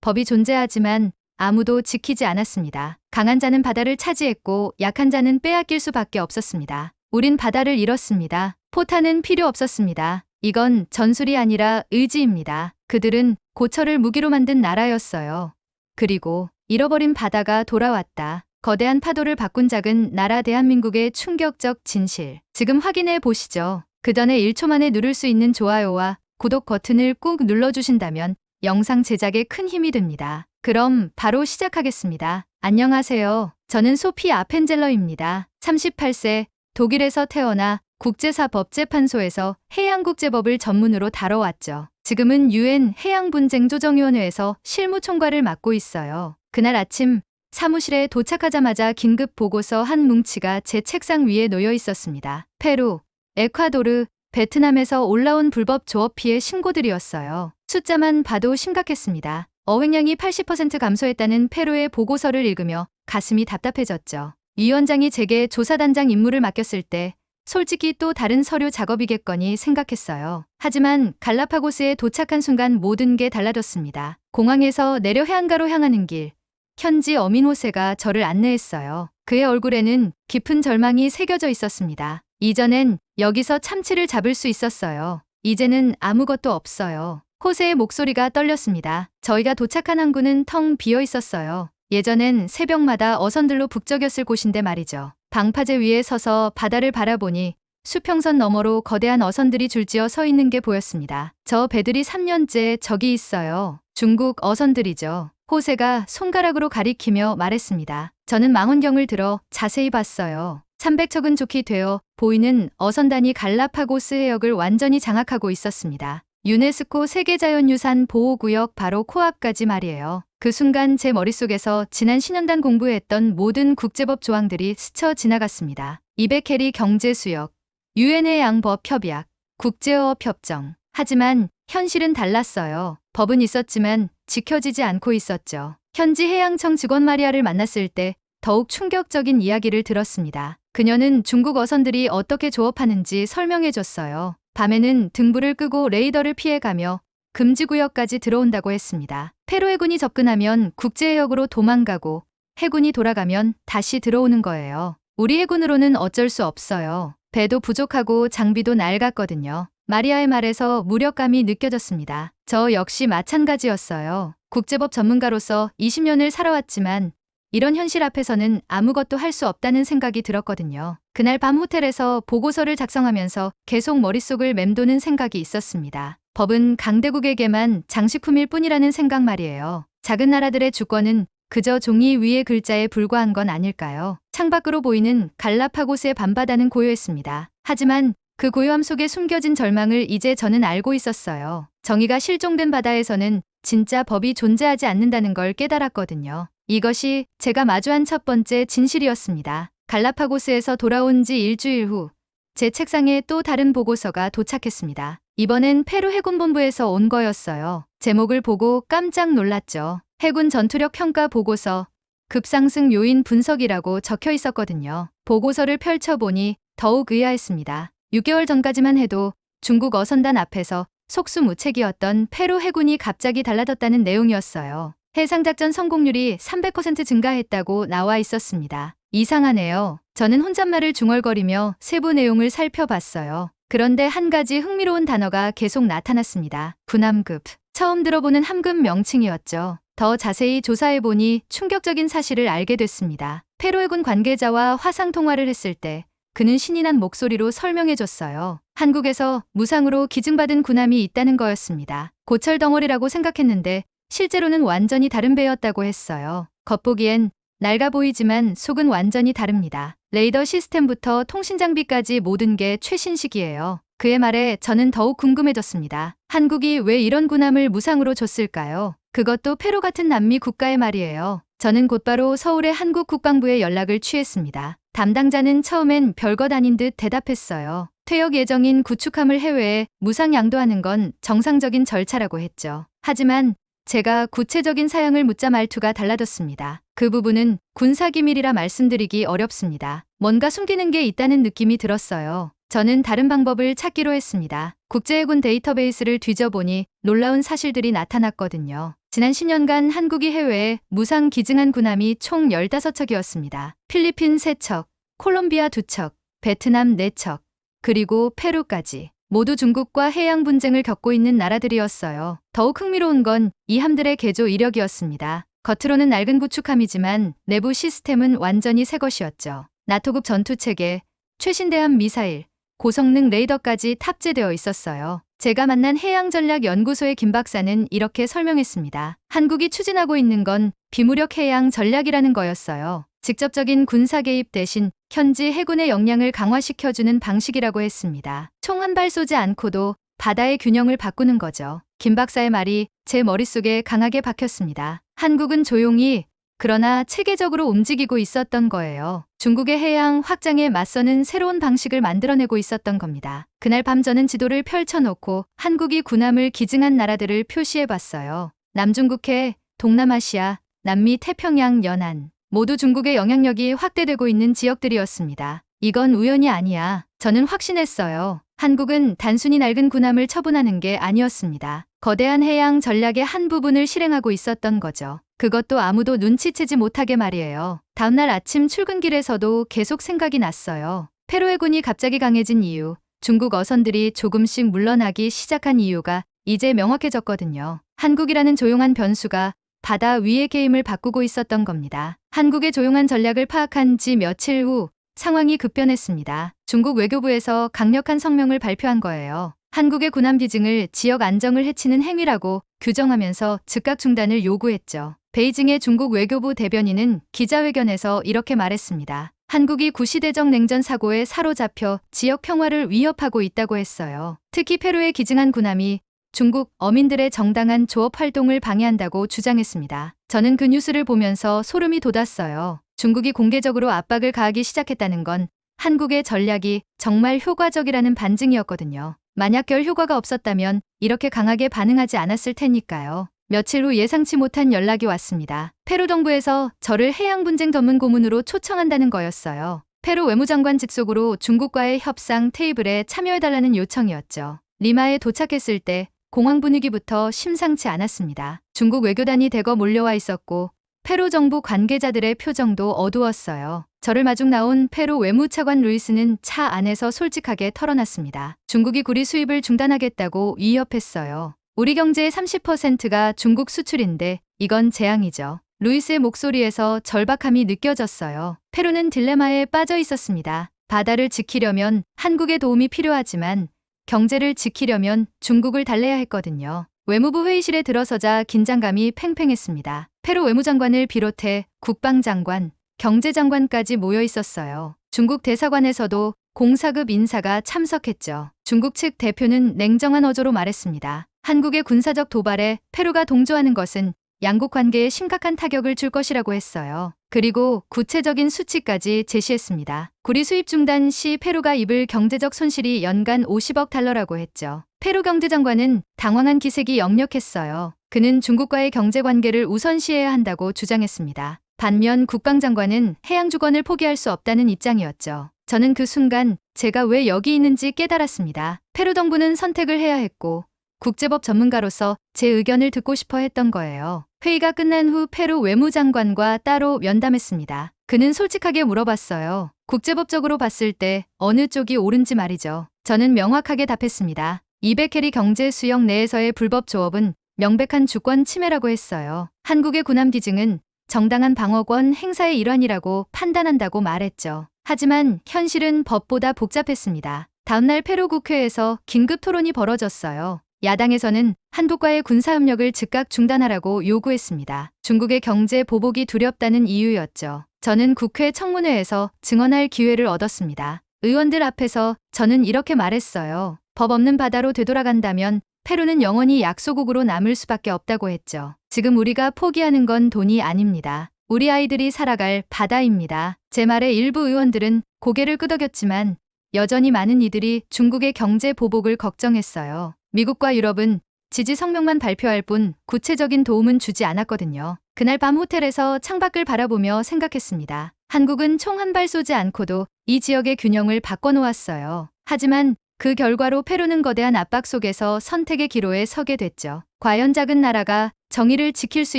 법이 존재하지만 아무도 지키지 않았습니다. 강한 자는 바다를 차지했고 약한 자는 빼앗길 수밖에 없었습니다. 우린 바다를 잃었습니다. 포탄은 필요 없었습니다. 이건 전술이 아니라 의지입니다. 그들은 고철을 무기로 만든 나라였어요. 그리고 잃어버린 바다가 돌아왔다. 거대한 파도를 바꾼 작은 나라 대한민국의 충격적 진실. 지금 확인해 보시죠. 그 전에 1초 만에 누를 수 있는 좋아요와 구독 버튼을 꾹 눌러주신다면 영상 제작에 큰 힘이 됩니다. 그럼 바로 시작하겠습니다. 안녕하세요. 저는 소피 아펜젤러입니다. 38세, 독일에서 태어나 국제사법재판소에서 해양국제법을 전문으로 다뤄왔죠. 지금은 UN 해양분쟁조정위원회에서 실무총괄을 맡고 있어요. 그날 아침 사무실에 도착하자마자 긴급 보고서 한 뭉치가 제 책상 위에 놓여 있었습니다. 페루, 에콰도르, 베트남에서 올라온 불법 조업 피해 신고들이었어요. 숫자만 봐도 심각했습니다. 어획량이 80% 감소했다는 페루의 보고서를 읽으며 가슴이 답답해졌죠. 위원장이 제게 조사단장 임무를 맡겼을 때 솔직히 또 다른 서류 작업이겠거니 생각했어요. 하지만 갈라파고스에 도착한 순간 모든 게 달라졌습니다. 공항에서 내려 해안가로 향하는 길, 현지 어민 호세가 저를 안내했어요. 그의 얼굴에는 깊은 절망이 새겨져 있었습니다. 이전엔 여기서 참치를 잡을 수 있었어요. 이제는 아무것도 없어요. 호세의 목소리가 떨렸습니다. 저희가 도착한 항구는 텅 비어 있었어요. 예전엔 새벽마다 어선들로 북적였을 곳인데 말이죠. 방파제 위에 서서 바다를 바라보니 수평선 너머로 거대한 어선들이 줄지어 서 있는 게 보였습니다. 저 배들이 3년째 저기 있어요. 중국 어선들이죠. 호세가 손가락으로 가리키며 말했습니다. 저는 망원경을 들어 자세히 봤어요. 300척은 좋게 되어 보이는 어선단이 갈라파고스 해역을 완전히 장악하고 있었습니다. 유네스코 세계자연유산 보호구역 바로 코앞까지 말이에요. 그 순간 제 머릿속에서 지난 10년간 공부했던 모든 국제법 조항들이 스쳐 지나갔습니다. 200캐리 경제수역, 유엔의 양법 협약, 국제어업 협정. 하지만 현실은 달랐어요. 법은 있었지만 지켜지지 않고 있었죠. 현지 해양청 직원 마리아를 만났을 때 더욱 충격적인 이야기를 들었습니다. 그녀는 중국 어선들이 어떻게 조업하는지 설명해줬어요. 밤에는 등불을 끄고 레이더를 피해가며 금지구역까지 들어온다고 했습니다. 페루 해군이 접근하면 국제해역으로 도망가고 해군이 돌아가면 다시 들어오는 거예요. 우리 해군으로는 어쩔 수 없어요. 배도 부족하고 장비도 낡았거든요. 마리아의 말에서 무력감이 느껴졌습니다. 저 역시 마찬가지였어요. 국제법 전문가로서 20년을 살아왔지만 이런 현실 앞에서는 아무것도 할 수 없다는 생각이 들었거든요. 그날 밤 호텔에서 보고서를 작성하면서 계속 머릿속을 맴도는 생각이 있었습니다. 법은 강대국에게만 장식품일 뿐이라는 생각 말이에요. 작은 나라들의 주권은 그저 종이 위의 글자에 불과한 건 아닐까요? 창밖으로 보이는 갈라파고스의 밤바다는 고요했습니다. 하지만 그 고요함 속에 숨겨진 절망을 이제 저는 알고 있었어요. 정의가 실종된 바다에서는 진짜 법이 존재하지 않는다는 걸 깨달았거든요. 이것이 제가 마주한 첫 번째 진실이었습니다. 갈라파고스에서 돌아온 지 일주일 후 제 책상에 또 다른 보고서가 도착했습니다. 이번엔 페루 해군본부에서 온 거였어요. 제목을 보고 깜짝 놀랐죠. 해군 전투력 평가 보고서 급상승 요인 분석이라고 적혀 있었거든요. 보고서를 펼쳐보니 더욱 의아했습니다. 6개월 전까지만 해도 중국 어선단 앞에서 속수무책이었던 페루 해군이 갑자기 달라졌다는 내용이었어요. 해상작전 성공률이 300% 증가했다고 나와 있었습니다. 이상하네요. 저는 혼잣말을 중얼거리며 세부 내용을 살펴봤어요. 그런데 한 가지 흥미로운 단어가 계속 나타났습니다. 군함급. 처음 들어보는 함급 명칭이었죠. 더 자세히 조사해보니 충격적인 사실을 알게 됐습니다. 페루 해군 관계자와 화상통화를 했을 때 그는 신이 난 목소리로 설명해줬어요. 한국에서 무상으로 기증받은 군함이 있다는 거였습니다. 고철 덩어리라고 생각했는데 실제로는 완전히 다른 배였다고 했어요. 겉보기엔 낡아 보이지만 속은 완전히 다릅니다. 레이더 시스템부터 통신 장비까지 모든 게 최신식이에요. 그의 말에 저는 더욱 궁금해졌습니다. 한국이 왜 이런 군함을 무상으로 줬을까요? 그것도 페루 같은 남미 국가의 말이에요. 저는 곧바로 서울의 한국 국방부에 연락을 취했습니다. 담당자는 처음엔 별것 아닌 듯 대답했어요. 퇴역 예정인 구축함을 해외에 무상 양도하는 건 정상적인 절차라고 했죠. 하지만 제가 구체적인 사양을 묻자 말투가 달라졌습니다. 그 부분은 군사기밀이라 말씀드리기 어렵습니다. 뭔가 숨기는 게 있다는 느낌이 들었어요. 저는 다른 방법을 찾기로 했습니다. 국제해군 데이터베이스를 뒤져보니 놀라운 사실들이 나타났거든요. 지난 10년간 한국이 해외에 무상 기증한 군함이 총 15척이었습니다. 필리핀 3척, 콜롬비아 2척, 베트남 4척, 그리고 페루까지. 모두 중국과 해양 분쟁을 겪고 있는 나라들이었어요. 더욱 흥미로운 건 이 함들의 개조 이력이었습니다. 겉으로는 낡은 구축함이지만 내부 시스템은 완전히 새 것이었죠. 나토급 전투체계, 최신대함 미사일, 고성능 레이더까지 탑재되어 있었어요. 제가 만난 해양전략연구소의 김 박사는 이렇게 설명했습니다. 한국이 추진하고 있는 건 비무력 해양 전략이라는 거였어요. 직접적인 군사 개입 대신 현지 해군의 역량을 강화시켜주는 방식이라고 했습니다. 총 한 발 쏘지 않고도 바다의 균형을 바꾸는 거죠. 김 박사의 말이 제 머릿속에 강하게 박혔습니다. 한국은 조용히 그러나 체계적으로 움직이고 있었던 거예요. 중국의 해양 확장에 맞서는 새로운 방식을 만들어내고 있었던 겁니다. 그날 밤 저는 지도를 펼쳐놓고 한국이 군함을 기증한 나라들을 표시해봤어요. 남중국해, 동남아시아, 남미 태평양 연안. 모두 중국의 영향력이 확대되고 있는 지역들이었습니다. 이건 우연이 아니야. 저는 확신했어요. 한국은 단순히 낡은 군함을 처분하는 게 아니었습니다. 거대한 해양 전략의 한 부분을 실행하고 있었던 거죠. 그것도 아무도 눈치채지 못하게 말이에요. 다음날 아침 출근길에서도 계속 생각이 났어요. 페루 해군이 갑자기 강해진 이유, 중국 어선들이 조금씩 물러나기 시작한 이유가 이제 명확해졌거든요. 한국이라는 조용한 변수가 바다 위의 게임을 바꾸고 있었던 겁니다. 한국의 조용한 전략을 파악한 지 며칠 후 상황이 급변했습니다. 중국 외교부에서 강력한 성명을 발표한 거예요. 한국의 군함 기증을 지역 안정을 해치는 행위라고 규정하면서 즉각 중단을 요구했죠. 베이징의 중국 외교부 대변인은 기자회견에서 이렇게 말했습니다. 한국이 구시대적 냉전 사고에 사로잡혀 지역 평화를 위협하고 있다고 했어요. 특히 페루에 기증한 군함이 중국 어민들의 정당한 조업 활동을 방해한다고 주장했습니다. 저는 그 뉴스를 보면서 소름이 돋았어요. 중국이 공개적으로 압박을 가하기 시작했다는 건 한국의 전략이 정말 효과적이라는 반증이었거든요. 만약 결 효과가 없었다면 이렇게 강하게 반응하지 않았을 테니까요. 며칠 후 예상치 못한 연락이 왔습니다. 페루 정부에서 저를 해양분쟁 전문 고문으로 초청한다는 거였어요. 페루 외무장관 직속으로 중국과의 협상 테이블에 참여해달라는 요청이었죠. 리마에 도착했을 때 공항 분위기부터 심상치 않았습니다. 중국 외교단이 대거 몰려와 있었고 페루 정부 관계자들의 표정도 어두웠어요. 저를 마중 나온 페루 외무차관 루이스는 차 안에서 솔직하게 털어놨습니다. 중국이 구리 수입을 중단하겠다고 위협했어요. 우리 경제의 30%가 중국 수출인데 이건 재앙이죠. 루이스의 목소리에서 절박함이 느껴졌어요. 페루는 딜레마에 빠져 있었습니다. 바다를 지키려면 한국의 도움이 필요하지만 경제를 지키려면 중국을 달래야 했거든요. 외무부 회의실에 들어서자 긴장감이 팽팽했습니다. 페루 외무장관을 비롯해 국방장관, 경제장관까지 모여 있었어요. 중국 대사관에서도 공사급 인사가 참석했죠. 중국 측 대표는 냉정한 어조로 말했습니다. 한국의 군사적 도발에 페루가 동조하는 것은 양국 관계에 심각한 타격을 줄 것이라고 했어요. 그리고 구체적인 수치까지 제시했습니다. 구리 수입 중단 시 페루가 입을 경제적 손실이 연간 50억 달러라고 했죠. 페루 경제장관은 당황한 기색이 역력했어요. 그는 중국과의 경제관계를 우선시해야 한다고 주장했습니다. 반면 국방장관은 해양주권을 포기할 수 없다는 입장이었죠. 저는 그 순간 제가 왜 여기 있는지 깨달았습니다. 페루 정부는 선택을 해야 했고 국제법 전문가로서 제 의견을 듣고 싶어 했던 거예요. 회의가 끝난 후 페루 외무장관과 따로 면담했습니다. 그는 솔직하게 물어봤어요. 국제법적으로 봤을 때 어느 쪽이 옳은지 말이죠. 저는 명확하게 답했습니다. 200캐리 경제 수역 내에서의 불법 조업은 명백한 주권 침해라고 했어요. 한국의 군함 기증은 정당한 방어권 행사의 일환이라고 판단한다고 말했죠. 하지만 현실은 법보다 복잡했습니다. 다음날 페루 국회에서 긴급 토론이 벌어졌어요. 야당에서는 한국과의 군사협력을 즉각 중단하라고 요구했습니다. 중국의 경제 보복이 두렵다는 이유였죠. 저는 국회 청문회에서 증언할 기회를 얻었습니다. 의원들 앞에서 저는 이렇게 말했어요. 법 없는 바다로 되돌아간다면 페루는 영원히 약소국으로 남을 수밖에 없다고 했죠. 지금 우리가 포기하는 건 돈이 아닙니다. 우리 아이들이 살아갈 바다입니다. 제 말에 일부 의원들은 고개를 끄덕였지만 여전히 많은 이들이 중국의 경제 보복을 걱정했어요. 미국과 유럽은 지지 성명만 발표할 뿐 구체적인 도움은 주지 않았거든요. 그날 밤 호텔에서 창밖을 바라보며 생각했습니다. 한국은 총 한 발 쏘지 않고도 이 지역의 균형을 바꿔놓았어요. 하지만 그 결과로 페루는 거대한 압박 속에서 선택의 기로에 서게 됐죠. 과연 작은 나라가 정의를 지킬 수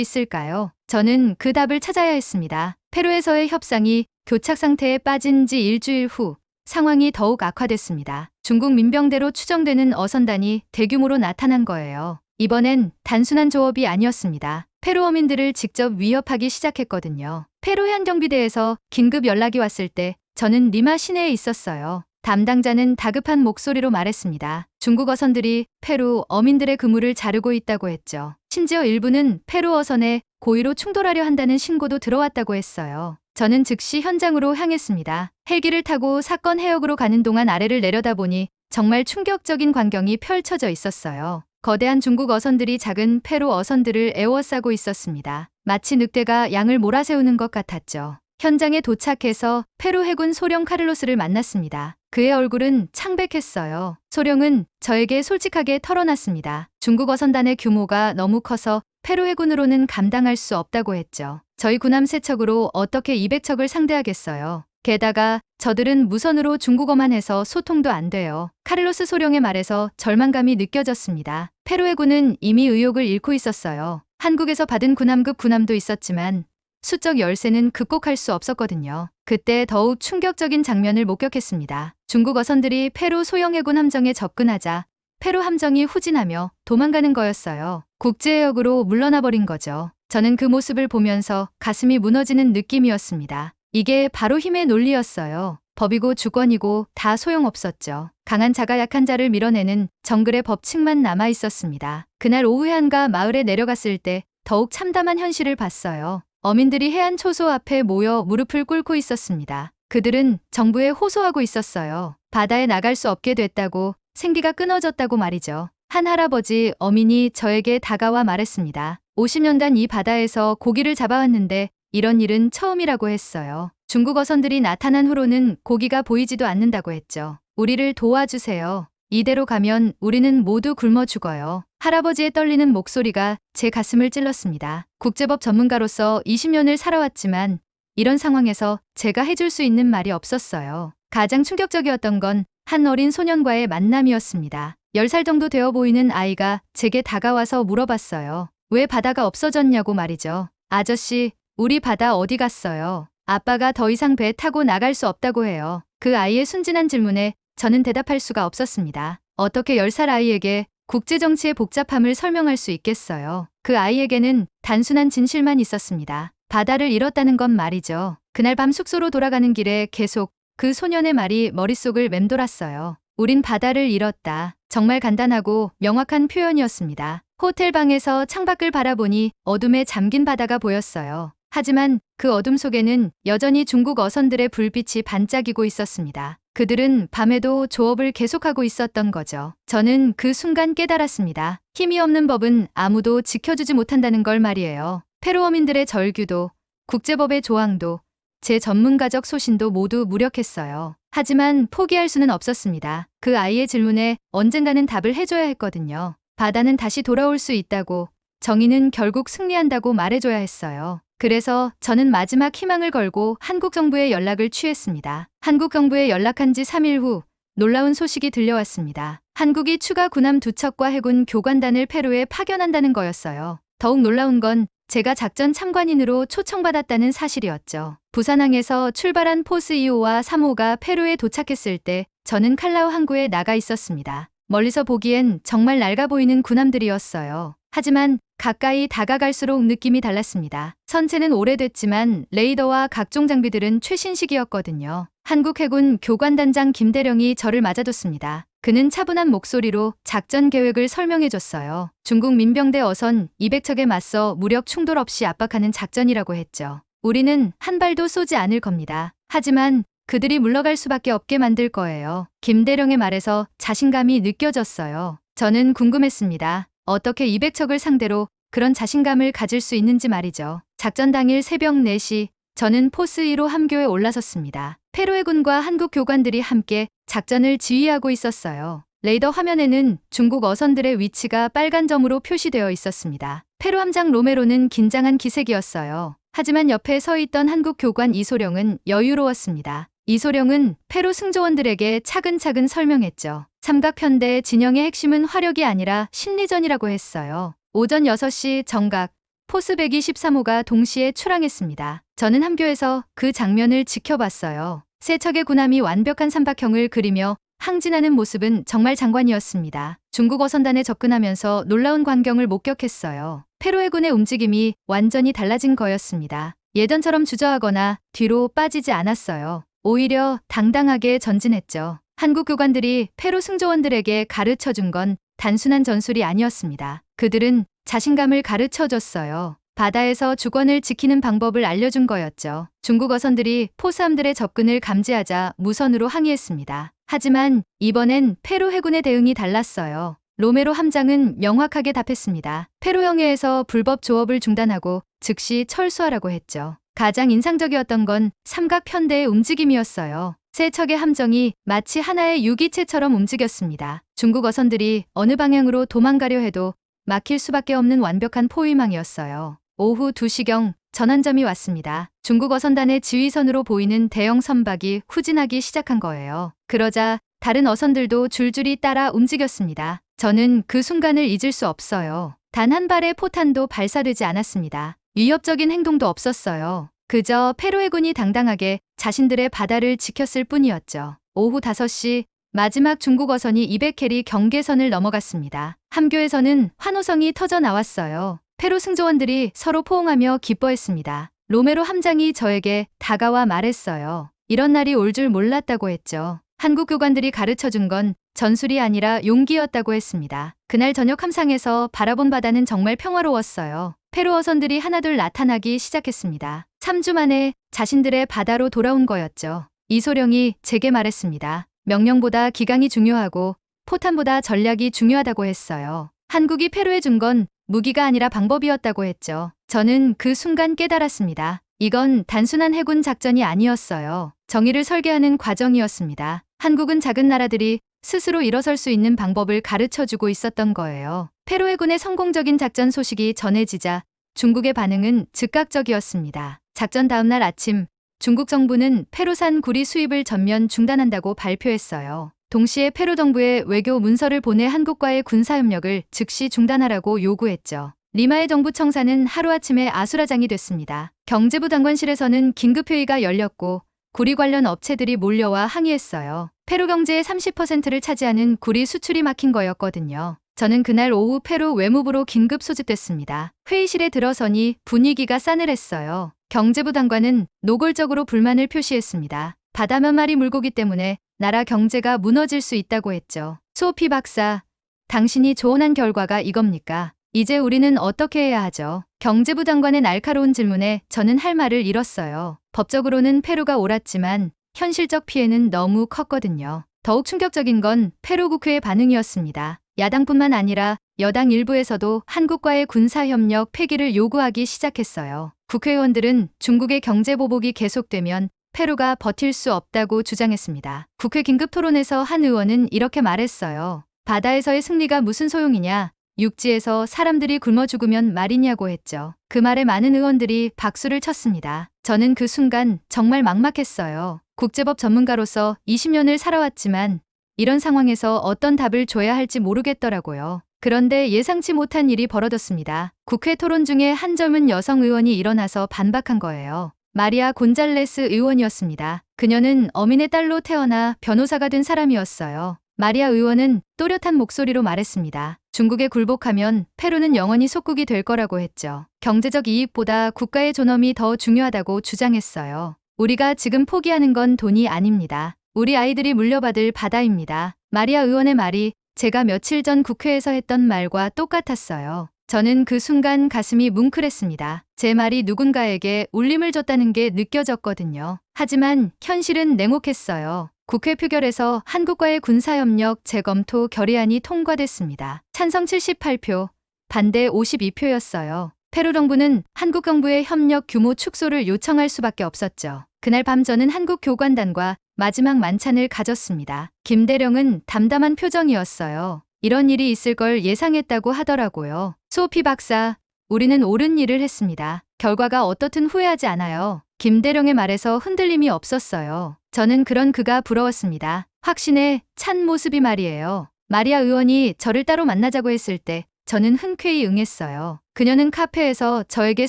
있을까요? 저는 그 답을 찾아야 했습니다. 페루에서의 협상이 교착 상태에 빠진 지 일주일 후 상황이 더욱 악화됐습니다. 중국 민병대로 추정되는 어선단이 대규모로 나타난 거예요. 이번엔 단순한 조업이 아니었습니다. 페루 어민들을 직접 위협하기 시작했거든요. 페루 해안경비대에서 긴급 연락이 왔을 때 저는 리마 시내에 있었어요. 담당자는 다급한 목소리로 말했습니다. 중국 어선들이 페루 어민들의 그물을 자르고 있다고 했죠. 심지어 일부는 페루 어선에 고의로 충돌하려 한다는 신고도 들어왔다고 했어요. 저는 즉시 현장으로 향했습니다. 헬기를 타고 사건 해역으로 가는 동안 아래를 내려다보니 정말 충격적인 광경이 펼쳐져 있었어요. 거대한 중국 어선들이 작은 페루 어선들을 에워싸고 있었습니다. 마치 늑대가 양을 몰아세우는 것 같았죠. 현장에 도착해서 페루 해군 소령 카를로스를 만났습니다. 그의 얼굴은 창백했어요. 소령은 저에게 솔직하게 털어놨습니다. 중국 어선단의 규모가 너무 커서 페루 해군으로는 감당할 수 없다고 했죠. 저희 군함 3척으로 어떻게 200척을 상대하겠어요. 게다가 저들은 무선으로 중국어만 해서 소통도 안 돼요. 카를로스 소령의 말에서 절망감이 느껴졌습니다. 페루 해군은 이미 의욕을 잃고 있었어요. 한국에서 받은 군함급 군함도 있었지만 수적 열세는 극복할 수 없었거든요. 그때 더욱 충격적인 장면을 목격했습니다. 중국 어선들이 페루 소형 해군 함정에 접근하자 페루 함정이 후진하며 도망가는 거였어요. 국제해역으로 물러나 버린 거죠. 저는 그 모습을 보면서 가슴이 무너지는 느낌이었습니다. 이게 바로 힘의 논리였어요. 법이고 주권이고 다 소용없었죠. 강한 자가 약한 자를 밀어내는 정글의 법칙만 남아 있었습니다. 그날 오후에 한가 마을에 내려갔을 때 더욱 참담한 현실을 봤어요. 어민들이 해안 초소 앞에 모여 무릎을 꿇고 있었습니다. 그들은 정부에 호소하고 있었어요. 바다에 나갈 수 없게 됐다고, 생기가 끊어졌다고 말이죠. 한 할아버지 어민이 저에게 다가와 말했습니다. 50년간 이 바다에서 고기를 잡아왔는데 이런 일은 처음이라고 했어요. 중국 어선들이 나타난 후로는 고기가 보이지도 않는다고 했죠. 우리를 도와주세요. 이대로 가면 우리는 모두 굶어 죽어요. 할아버지의 떨리는 목소리가 제 가슴을 찔렀습니다. 국제법 전문가로서 20년을 살아왔지만 이런 상황에서 제가 해줄 수 있는 말이 없었어요. 가장 충격적이었던 건 한 어린 소년과의 만남이었습니다. 10살 정도 되어 보이는 아이가 제게 다가와서 물어봤어요. 왜 바다가 없어졌냐고 말이죠. 아저씨, 우리 바다 어디 갔어요? 아빠가 더 이상 배 타고 나갈 수 없다고 해요. 그 아이의 순진한 질문에 저는 대답할 수가 없었습니다. 어떻게 10살 아이에게 국제정치의 복잡함을 설명할 수 있겠어요. 그 아이에게는 단순한 진실만 있었습니다. 바다를 잃었다는 건 말이죠. 그날 밤 숙소로 돌아가는 길에 계속 그 소년의 말이 머릿속을 맴돌았어요. 우린 바다를 잃었다. 정말 간단하고 명확한 표현이었습니다. 호텔 방에서 창밖을 바라보니 어둠에 잠긴 바다가 보였어요. 하지만 그 어둠 속에는 여전히 중국 어선들의 불빛이 반짝이고 있었습니다. 그들은 밤에도 조업을 계속하고 있었던 거죠. 저는 그 순간 깨달았습니다. 힘이 없는 법은 아무도 지켜주지 못한다는 걸 말이에요. 페루 어민들의 절규도, 국제법의 조항도, 제 전문가적 소신도 모두 무력했어요. 하지만 포기할 수는 없었습니다. 그 아이의 질문에 언젠가는 답을 해줘야 했거든요. 바다는 다시 돌아올 수 있다고, 정의는 결국 승리한다고 말해줘야 했어요. 그래서 저는 마지막 희망을 걸고 한국 정부에 연락을 취했습니다. 한국 정부에 연락한 지 3일 후 놀라운 소식이 들려왔습니다. 한국이 추가 군함 2척과 해군 교관단을 페루에 파견한다는 거였어요. 더욱 놀라운 건 제가 작전 참관인으로 초청받았다는 사실이었죠. 부산항에서 출발한 포스 2호와 3호가 페루에 도착했을 때 저는 칼라우 항구에 나가 있었습니다. 멀리서 보기엔 정말 낡아 보이는 군함들이었어요. 하지만 가까이 다가갈수록 느낌이 달랐습니다. 선체는 오래됐지만 레이더와 각종 장비들은 최신식이었거든요. 한국 해군 교관단장 김대령이 저를 맞아줬습니다. 그는 차분한 목소리로 작전 계획을 설명해줬어요. 중국 민병대 어선 200척에 맞서 무력 충돌 없이 압박하는 작전이라고 했죠. 우리는 한 발도 쏘지 않을 겁니다. 하지만 그들이 물러갈 수밖에 없게 만들 거예요. 김대령의 말에서 자신감이 느껴졌어요. 저는 궁금했습니다. 어떻게 200척을 상대로 그런 자신감을 가질 수 있는지 말이죠. 작전 당일 새벽 4시 저는 포스 1호 함교에 올라섰습니다. 페루 해군과 한국 교관들이 함께 작전을 지휘하고 있었어요. 레이더 화면에는 중국 어선들의 위치가 빨간 점으로 표시되어 있었습니다. 페루 함장 로메로는 긴장한 기색이었어요. 하지만 옆에 서 있던 한국 교관 이소령은 여유로웠습니다. 이소룡은 페루 승조원들에게 차근차근 설명했죠. 삼각편대 진영의 핵심은 화력이 아니라 심리전이라고 했어요. 오전 6시 정각, 포스 123호가 동시에 출항했습니다. 저는 함교에서 그 장면을 지켜봤어요. 세 척의 군함이 완벽한 삼각형을 그리며 항진하는 모습은 정말 장관이었습니다. 중국 어선단에 접근하면서 놀라운 광경을 목격했어요. 페루 해군의 움직임이 완전히 달라진 거였습니다. 예전처럼 주저하거나 뒤로 빠지지 않았어요. 오히려 당당하게 전진했죠. 한국 교관들이 페루 승조원들에게 가르쳐준 건 단순한 전술이 아니었습니다. 그들은 자신감을 가르쳐줬어요. 바다에서 주권을 지키는 방법을 알려준 거였죠. 중국 어선들이 포스함들의 접근을 감지하자 무선으로 항의했습니다. 하지만 이번엔 페루 해군의 대응이 달랐어요. 로메로 함장은 명확하게 답했습니다. 페루 영해에서 불법 조업을 중단하고 즉시 철수하라고 했죠. 가장 인상적이었던 건 삼각편대의 움직임이었어요. 세 척의 함정이 마치 하나의 유기체처럼 움직였습니다. 중국 어선들이 어느 방향으로 도망가려 해도 막힐 수밖에 없는 완벽한 포위망이었어요. 오후 2시경 전환점이 왔습니다. 중국 어선단의 지휘선으로 보이는 대형 선박이 후진하기 시작한 거예요. 그러자 다른 어선들도 줄줄이 따라 움직였습니다. 저는 그 순간을 잊을 수 없어요. 단 한 발의 포탄도 발사되지 않았습니다. 위협적인 행동도 없었어요. 그저 페루 해군이 당당하게 자신들의 바다를 지켰을 뿐이었죠. 오후 5시 마지막 중국 어선이 200캐리 경계선을 넘어갔습니다. 함교에서는 환호성이 터져 나왔어요. 페루 승조원들이 서로 포옹하며 기뻐했습니다. 로메로 함장이 저에게 다가와 말했어요. 이런 날이 올 줄 몰랐다고 했죠. 한국 교관들이 가르쳐준 건 전술이 아니라 용기였다고 했습니다. 그날 저녁 함상에서 바라본 바다는 정말 평화로웠어요. 페루 어선들이 하나둘 나타나기 시작했습니다. 3주 만에 자신들의 바다로 돌아온 거였죠. 이소룡이 제게 말했습니다. 명령보다 기강이 중요하고 포탄보다 전략이 중요하다고 했어요. 한국이 페루에 준 건 무기가 아니라 방법이었다고 했죠. 저는 그 순간 깨달았습니다. 이건 단순한 해군 작전이 아니었어요. 정의를 설계하는 과정이었습니다. 한국은 작은 나라들이 스스로 일어설 수 있는 방법을 가르쳐주고 있었던 거예요. 페루 해군의 성공적인 작전 소식이 전해지자 중국의 반응은 즉각적이었습니다. 작전 다음 날 아침 중국 정부는 페루산 구리 수입을 전면 중단한다고 발표했어요. 동시에 페루 정부에 외교 문서를 보내 한국과의 군사협력을 즉시 중단하라고 요구했죠. 리마의 정부 청사는 하루아침에 아수라장이 됐습니다. 경제부 당관실에서는 긴급회의가 열렸고 구리 관련 업체들이 몰려와 항의했어요. 페루 경제의 30%를 차지하는 구리 수출이 막힌 거였거든요. 저는 그날 오후 페루 외무부로 긴급 소집됐습니다. 회의실에 들어서니 분위기가 싸늘했어요. 경제부 장관은 노골적으로 불만을 표시했습니다. 바다 몇 마리 물고기 때문에 나라 경제가 무너질 수 있다고 했죠. 소피 박사, 당신이 조언한 결과가 이겁니까? 이제 우리는 어떻게 해야 하죠? 경제부 장관의 날카로운 질문에 저는 할 말을 잃었어요. 법적으로는 페루가 옳았지만 현실적 피해는 너무 컸거든요. 더욱 충격적인 건 페루 국회의 반응이었습니다. 야당뿐만 아니라 여당 일부에서도 한국과의 군사협력 폐기를 요구하기 시작했어요. 국회의원들은 중국의 경제 보복이 계속되면 페루가 버틸 수 없다고 주장했습니다. 국회 긴급 토론에서 한 의원은 이렇게 말했어요. 바다에서의 승리가 무슨 소용이냐? 육지에서 사람들이 굶어 죽으면 말이냐고 했죠. 그 말에 많은 의원들이 박수를 쳤습니다. 저는 그 순간 정말 막막했어요. 국제법 전문가로서 20년을 살아왔지만 이런 상황에서 어떤 답을 줘야 할지 모르겠더라고요. 그런데 예상치 못한 일이 벌어졌습니다. 국회 토론 중에 한 젊은 여성 의원이 일어나서 반박한 거예요. 마리아 곤잘레스 의원이었습니다. 그녀는 어민의 딸로 태어나 변호사가 된 사람이었어요. 마리아 의원은 또렷한 목소리로 말했습니다. 중국에 굴복하면 페루는 영원히 속국이 될 거라고 했죠. 경제적 이익보다 국가의 존엄이 더 중요하다고 주장했어요. 우리가 지금 포기하는 건 돈이 아닙니다. 우리 아이들이 물려받을 바다입니다. 마리아 의원의 말이 제가 며칠 전 국회에서 했던 말과 똑같았어요. 저는 그 순간 가슴이 뭉클했습니다. 제 말이 누군가에게 울림을 줬다는 게 느껴졌거든요. 하지만 현실은 냉혹했어요. 국회 표결에서 한국과의 군사협력 재검토 결의안이 통과됐습니다. 찬성 78표, 반대 52표였어요. 페루 정부는 한국 정부의 협력 규모 축소를 요청할 수밖에 없었죠. 그날 밤 저는 한국 교관단과 마지막 만찬을 가졌습니다. 김대령은 담담한 표정이었어요. 이런 일이 있을 걸 예상했다고 하더라고요. 소피 박사, 우리는 옳은 일을 했습니다. 결과가 어떻든 후회하지 않아요. 김대령의 말에서 흔들림이 없었어요. 저는 그런 그가 부러웠습니다. 확신에 찬 모습이 말이에요. 마리아 의원이 저를 따로 만나자고 했을 때 저는 흔쾌히 응했어요. 그녀는 카페에서 저에게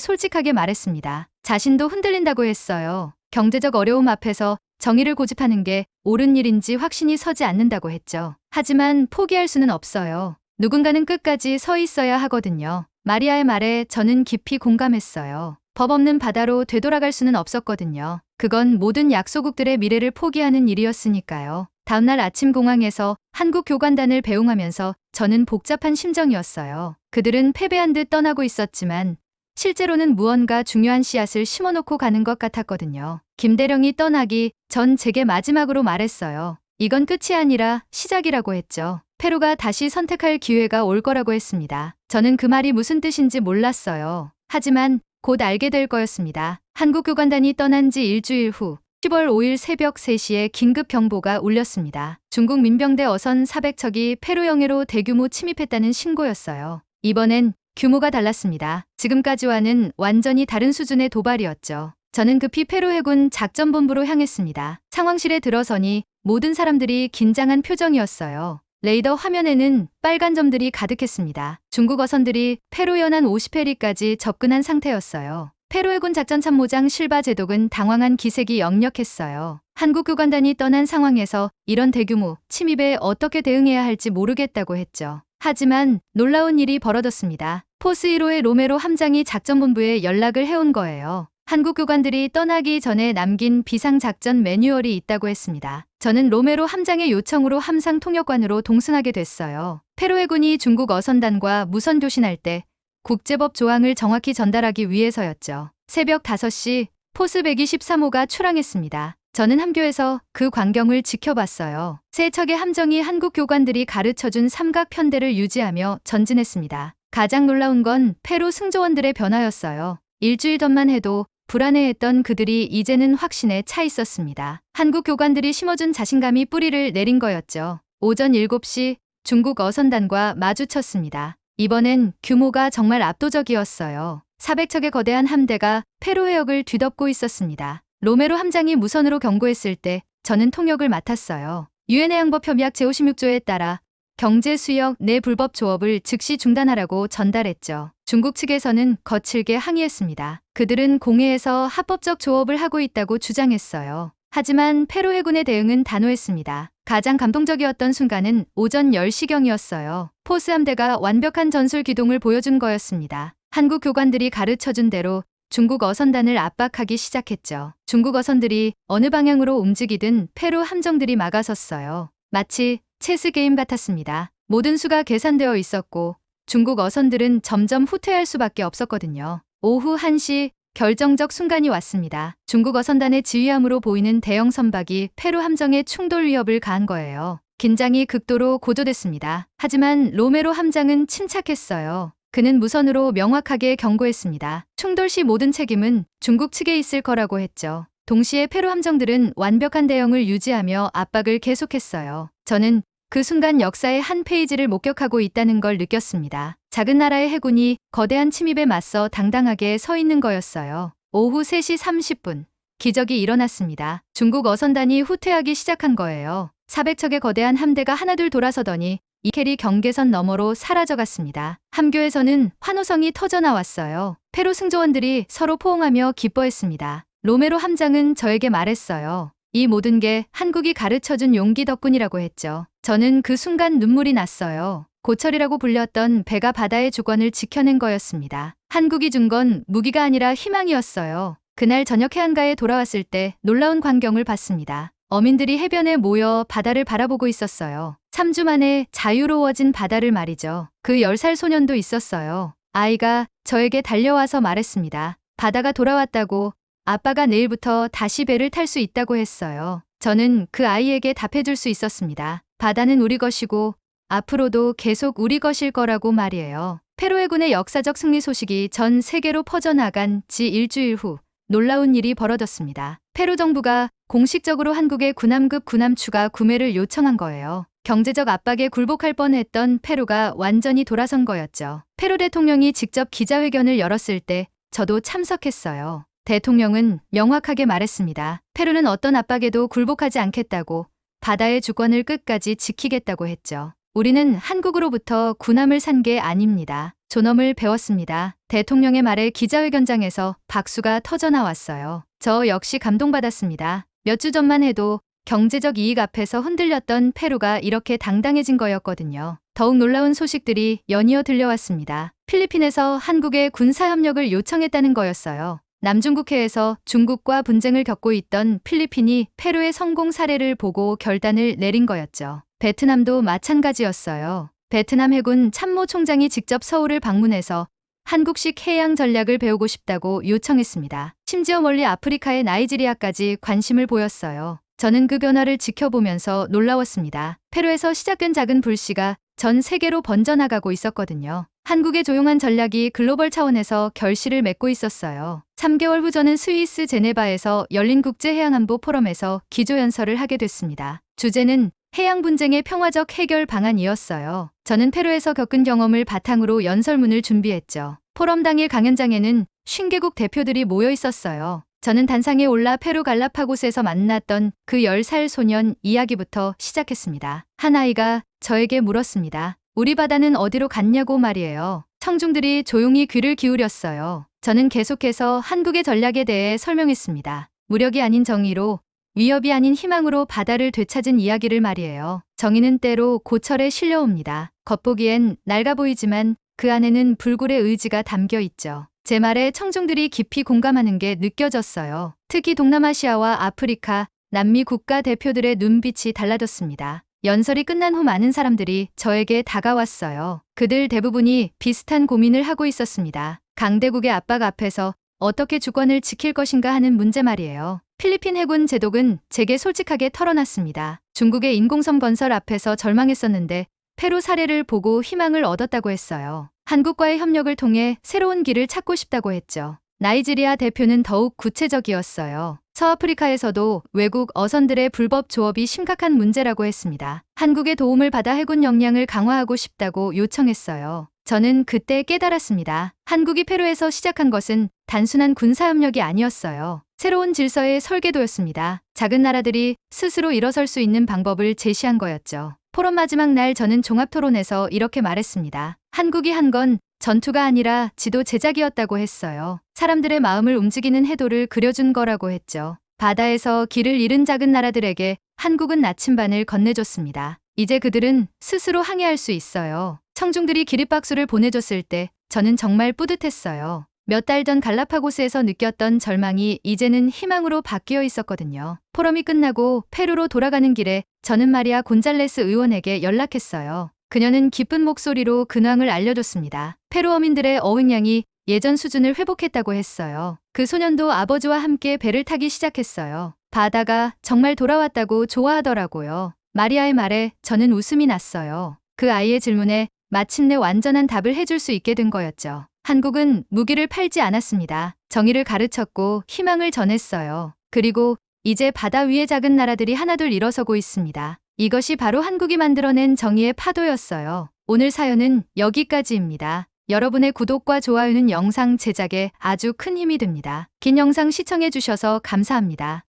솔직하게 말했습니다. 자신도 흔들린다고 했어요. 경제적 어려움 앞에서 정의를 고집하는 게 옳은 일인지 확신이 서지 않는다고 했죠. 하지만 포기할 수는 없어요. 누군가는 끝까지 서 있어야 하거든요. 마리아의 말에 저는 깊이 공감했어요. 법 없는 바다로 되돌아갈 수는 없었거든요. 그건 모든 약소국들의 미래를 포기하는 일이었으니까요. 다음날 아침 공항에서 한국 교관단을 배웅하면서 저는 복잡한 심정이었어요. 그들은 패배한 듯 떠나고 있었지만 실제로는 무언가 중요한 씨앗을 심어놓고 가는 것 같았거든요. 김대령이 떠나기 전 제게 마지막으로 말했어요. 이건 끝이 아니라 시작이라고 했죠. 페루가 다시 선택할 기회가 올 거라고 했습니다. 저는 그 말이 무슨 뜻인지 몰랐어요. 하지만 곧 알게 될 거였습니다. 한국 교관단이 떠난 지 일주일 후 10월 5일 새벽 3시에 긴급 경보가 울렸습니다. 중국 민병대 어선 400척이 페루 영해로 대규모 침입했다는 신고였어요. 이번엔 규모가 달랐습니다. 지금까지와는 완전히 다른 수준의 도발이었죠. 저는 급히 페루 해군 작전본부로 향했습니다. 상황실에 들어서니 모든 사람들이 긴장한 표정이었어요. 레이더 화면에는 빨간 점들이 가득했습니다. 중국 어선들이 페루 연안 50해리까지 접근한 상태였어요. 페루 해군 작전참모장 실바 제독은 당황한 기색이 역력했어요. 한국 교관단이 떠난 상황에서 이런 대규모 침입에 어떻게 대응해야 할지 모르겠다고 했죠. 하지만 놀라운 일이 벌어졌습니다. 포스 1호의 로메로 함장이 작전본부에 연락을 해온 거예요. 한국 교관들이 떠나기 전에 남긴 비상작전 매뉴얼이 있다고 했습니다. 저는 로메로 함장의 요청으로 함상 통역관으로 동승하게 됐어요. 페루 해군이 중국 어선단과 무선 교신할 때 국제법 조항을 정확히 전달하기 위해서였죠. 새벽 5시 포스 123호가 출항했습니다. 저는 함교에서 그 광경을 지켜봤어요. 세 척의 함정이 한국 교관들이 가르쳐준 삼각 편대를 유지하며 전진했습니다. 가장 놀라운 건 페루 승조원들의 변화였어요. 일주일 전만 해도 불안해했던 그들이 이제는 확신에 차 있었습니다. 한국 교관들이 심어준 자신감이 뿌리를 내린 거였죠. 오전 7시 중국 어선단과 마주쳤습니다. 이번엔 규모가 정말 압도적이었어요. 400척의 거대한 함대가 페루 해역을 뒤덮고 있었습니다. 로메로 함장이 무선으로 경고했을 때 저는 통역을 맡았어요. 유엔 해양법 협약 제56조에 따라 경제 수역 내 불법 조업을 즉시 중단하라고 전달했죠. 중국 측에서는 거칠게 항의했습니다. 그들은 공해에서 합법적 조업을 하고 있다고 주장했어요. 하지만 페루 해군의 대응은 단호했습니다. 가장 감동적이었던 순간은 오전 10시경이었어요. 포스 함대가 완벽한 전술 기동을 보여준 거였습니다. 한국 교관들이 가르쳐준 대로 중국 어선단을 압박하기 시작했죠. 중국 어선들이 어느 방향으로 움직이든 페루 함정들이 막아섰어요. 마치 체스 게임 같았습니다. 모든 수가 계산되어 있었고 중국 어선들은 점점 후퇴할 수밖에 없었거든요. 오후 1시 결정적 순간이 왔습니다. 중국 어선단의 지휘함으로 보이는 대형 선박이 페루 함정에 충돌 위협을 가한 거예요. 긴장이 극도로 고조됐습니다. 하지만 로메로 함장은 침착했어요. 그는 무선으로 명확하게 경고했습니다. 충돌 시 모든 책임은 중국 측에 있을 거라고 했죠. 동시에 페루 함정들은 완벽한 대응을 유지하며 압박을 계속했어요. 저는 그 순간 역사의 한 페이지를 목격하고 있다는 걸 느꼈습니다. 작은 나라의 해군이 거대한 침입에 맞서 당당하게 서 있는 거였어요. 오후 3시 30분, 기적이 일어났습니다. 중국 어선단이 후퇴하기 시작한 거예요. 400척의 거대한 함대가 하나둘 돌아서더니 이케리 경계선 너머로 사라져갔습니다. 함교에서는 환호성이 터져나왔어요. 페루 승조원들이 서로 포옹하며 기뻐했습니다. 로메로 함장은 저에게 말했어요. 이 모든 게 한국이 가르쳐준 용기 덕분이라고 했죠. 저는 그 순간 눈물이 났어요. 고철이라고 불렸던 배가 바다의 주권을 지켜낸 거였습니다. 한국이 준 건 무기가 아니라 희망이었어요. 그날 저녁 해안가에 돌아왔을 때 놀라운 광경을 봤습니다. 어민들이 해변에 모여 바다를 바라보고 있었어요. 3주 만에 자유로워진 바다를 말이죠. 그 10살 소년도 있었어요. 아이가 저에게 달려와서 말했습니다. 바다가 돌아왔다고, 아빠가 내일부터 다시 배를 탈 수 있다고 했어요. 저는 그 아이에게 답해줄 수 있었습니다. 바다는 우리 것이고 앞으로도 계속 우리 것일 거라고 말이에요. 페루 해군의 역사적 승리 소식이 전 세계로 퍼져나간 지 일주일 후 놀라운 일이 벌어졌습니다. 페루 정부가 공식적으로 한국의 군함급 군함 추가 구매를 요청한 거예요. 경제적 압박에 굴복할 뻔했던 페루가 완전히 돌아선 거였죠. 페루 대통령이 직접 기자회견을 열었을 때 저도 참석했어요. 대통령은 명확하게 말했습니다. 페루는 어떤 압박에도 굴복하지 않겠다고, 바다의 주권을 끝까지 지키겠다고 했죠. 우리는 한국으로부터 군함을 산 게 아닙니다. 존엄을 배웠습니다. 대통령의 말에 기자회견장에서 박수가 터져나왔어요. 저 역시 감동받았습니다. 몇 주 전만 해도 경제적 이익 앞에서 흔들렸던 페루가 이렇게 당당해진 거였거든요. 더욱 놀라운 소식들이 연이어 들려왔습니다. 필리핀에서 한국의 군사협력을 요청했다는 거였어요. 남중국해에서 중국과 분쟁을 겪고 있던 필리핀이 페루의 성공 사례를 보고 결단을 내린 거였죠. 베트남도 마찬가지였어요. 베트남 해군 참모총장이 직접 서울을 방문해서 한국식 해양 전략을 배우고 싶다고 요청했습니다. 심지어 멀리 아프리카의 나이지리아까지 관심을 보였어요. 저는 그 변화를 지켜보면서 놀라웠습니다. 페루에서 시작된 작은 불씨가 전 세계로 번져나가고 있었거든요. 한국의 조용한 전략이 글로벌 차원에서 결실을 맺고 있었어요. 3개월 후 저는 스위스 제네바에서 열린 국제해양안보 포럼에서 기조연설을 하게 됐습니다. 주제는 해양 분쟁의 평화적 해결 방안이었어요. 저는 페루에서 겪은 경험을 바탕으로 연설문을 준비했죠. 포럼 당일 강연장에는 50개국 대표들이 모여 있었어요. 저는 단상에 올라 페루 갈라파고스에서 만났던 그 10살 소년 이야기부터 시작했습니다. 한 아이가 저에게 물었습니다. 우리 바다는 어디로 갔냐고 말이에요. 청중들이 조용히 귀를 기울였어요. 저는 계속해서 한국의 전략에 대해 설명했습니다. 무력이 아닌 정의로, 위협이 아닌 희망으로 바다를 되찾은 이야기를 말이에요. 정의는 때로 고철에 실려옵니다. 겉보기엔 낡아 보이지만 그 안에는 불굴의 의지가 담겨 있죠. 제 말에 청중들이 깊이 공감하는 게 느껴졌어요. 특히 동남아시아와 아프리카, 남미 국가 대표들의 눈빛이 달라졌습니다. 연설이 끝난 후 많은 사람들이 저에게 다가왔어요. 그들 대부분이 비슷한 고민을 하고 있었습니다. 강대국의 압박 앞에서 어떻게 주권을 지킬 것인가 하는 문제 말이에요. 필리핀 해군 제독은 제게 솔직하게 털어놨습니다. 중국의 인공섬 건설 앞에서 절망했었는데 페루 사례를 보고 희망을 얻었다고 했어요. 한국과의 협력을 통해 새로운 길을 찾고 싶다고 했죠. 나이지리아 대표는 더욱 구체적이었어요. 서아프리카에서도 외국 어선들의 불법 조업이 심각한 문제라고 했습니다. 한국의 도움을 받아 해군 역량을 강화하고 싶다고 요청했어요. 저는 그때 깨달았습니다. 한국이 페루에서 시작한 것은 단순한 군사협력이 아니었어요. 새로운 질서의 설계도였습니다. 작은 나라들이 스스로 일어설 수 있는 방법을 제시한 거였죠. 포럼 마지막 날 저는 종합토론에서 이렇게 말했습니다. 한국이 한 건 전투가 아니라 지도 제작이었다고 했어요. 사람들의 마음을 움직이는 해도를 그려준 거라고 했죠. 바다에서 길을 잃은 작은 나라들에게 한국은 나침반을 건네줬습니다. 이제 그들은 스스로 항해할 수 있어요. 청중들이 기립박수를 보내줬을 때 저는 정말 뿌듯했어요. 몇 달 전 갈라파고스에서 느꼈던 절망이 이제는 희망으로 바뀌어 있었거든요. 포럼이 끝나고 페루로 돌아가는 길에 저는 마리아 곤잘레스 의원에게 연락했어요. 그녀는 기쁜 목소리로 근황을 알려줬습니다. 페루 어민들의 어획량이 예전 수준을 회복했다고 했어요. 그 소년도 아버지와 함께 배를 타기 시작했어요. 바다가 정말 돌아왔다고 좋아하더라고요. 마리아의 말에 저는 웃음이 났어요. 그 아이의 질문에 마침내 완전한 답을 해줄 수 있게 된 거였죠. 한국은 무기를 팔지 않았습니다. 정의를 가르쳤고 희망을 전했어요. 그리고 이제 바다 위의 작은 나라들이 하나둘 일어서고 있습니다. 이것이 바로 한국이 만들어낸 정의의 파도였어요. 오늘 사연은 여기까지입니다. 여러분의 구독과 좋아요는 영상 제작에 아주 큰 힘이 됩니다. 긴 영상 시청해주셔서 감사합니다.